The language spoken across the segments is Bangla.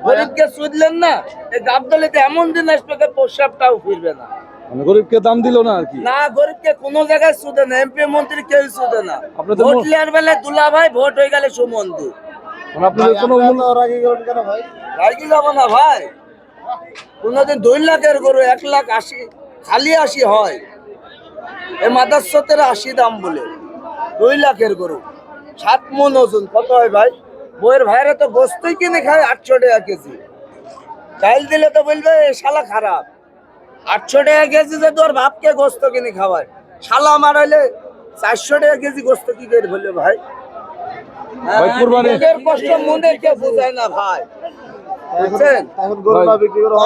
গরিবকে সুদলেন না, এই গাবদলিতে এমন দিন আসবে যে প্রস্রাবটাও ফিরবে না। মানে গরিবকে দাম দিল না আর কি। না, গরিবকে কোনো জায়গায় সুদে না, এমপি মন্ত্রী কেউ সুদে না। আপনাদের ভোট লিয়ার বেলায় দুলা ভাই, ভোট হয়ে গেলে সুমন্দি। মানে আপনাদের কোনো রাগি যাবো না ভাই। কোনদিন 2 লাখের গরু 1,80,000 খালি 80 হয়, এই মাদার 80 দাম বলে 2 লাখের গরু 7 মন ওজন, কত হয় ভাই? বইয়ের ভাইরা তো গোস্তই কিনে খায় 800 টাকা কেজি। চাইল দিলে তো বলবে এ শালা খারাপ। 800 টাকা কেজি যে তোর বাপকে গোস্ত কিনে খাওয়ায়, শালা মারাইলে 400 টাকা কেজি গোস্ত কি করে বলবে ভাই? ভাই কুরবানি এদের কষ্ট মনে কে বোঝায় না ভাই, বুঝছেন?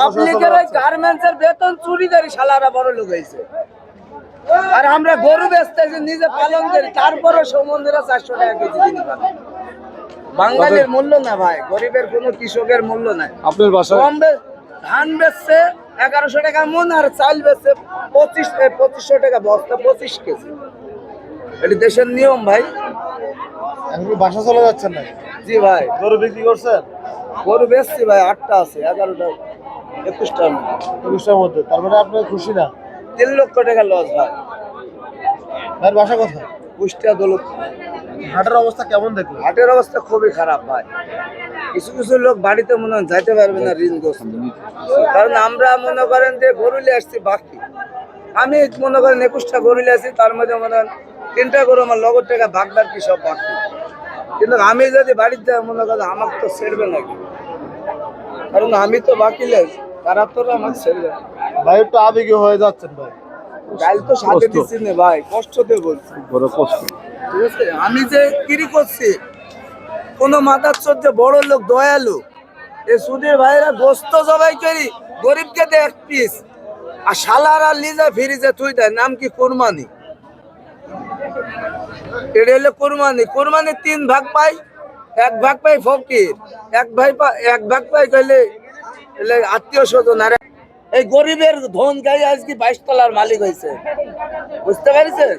পাবলিকের ওই গার্মেন্টসের বেতন চুরি করে শালারা বড় লোক হয়েছে। আর আমরা গরু বেচতেছি, নিজে পালন করি, তারপরে সমুদ্রে 400 টাকা কেজি কিনে খাবে। বাঙালির মূল্য না ভাই, গরিবের কোনো কৃষকের মূল্য নাই। আপনার বাসায় ধান বেচছে 1100 টাকা মন, আর চাল বেচছে 2500 টাকা বস্তা, 25 কেজি। এটি দেশের নিয়ম ভাই। এখন কি বাসা চলে যাচ্ছেন না? জি ভাই, গরু বিক্রি করছেন? গরু বেচছি ভাই, 8টা আছে, 11টা 21টার মধ্যে। 21টার মধ্যে, তার মানে আপনি খুশি না? 3 লক্ষ টাকা লস ভাই। ভাইয়ের বাসা কোথায়? কুষ্টিয়া দৌলত। হাটের অবস্থা কেমন দেখলেন? হাটের অবস্থা খুবই খারাপ ভাই। কিছু কিছু লোক বাড়িতে মনে হয় যাইতে পারবে না ঋণগ্রস্ত। কারণ আমরা মনে করেন যে গরু নিয়ে আসছি বাকি, আমি মনে করেন 21টা গরু নিয়ে আসছি, তার মধ্যে মনে হয় 3টা গরু আমার লগর টাকা ভাগদার কি সব বাকি। কিন্তু আমি যদি বাড়িতে মনে করেন আমাকে তো ছেড়বে নাকি, কারণ আমি তো বাকি লেস, তারা তো আমাকে ছেড়বে না। ভাই একটু আবেগী হয়ে যাচ্ছেন ভাই। গাইল তো সাথে দিচ্ছি না ভাই, কষ্ট দিয়ে বলছি। বড় কষ্ট। ঠিক আছে, আমি যে কিরি করছি, কোন মাথার চোদ্দে বড় লোক দয়ালু, এ সুদের ভাইরা গোস্ত জবাই করি, গরিবকে দেয় 1 পিস, আর শালারা লিজা ফিরিজে তুই দেয়, নাম কি কুরবানি। এটা হলো কুরবানি। কুরবানি 3 ভাগ পাই, 1 ভাগ পাই ফকির, 1 ভাগ পাই কইলে আত্মীয় স্বজন। আর এই গরিবের ধন গাই আজকে 22 তলার মালিক হয়েছে, বুঝতে পারছেন?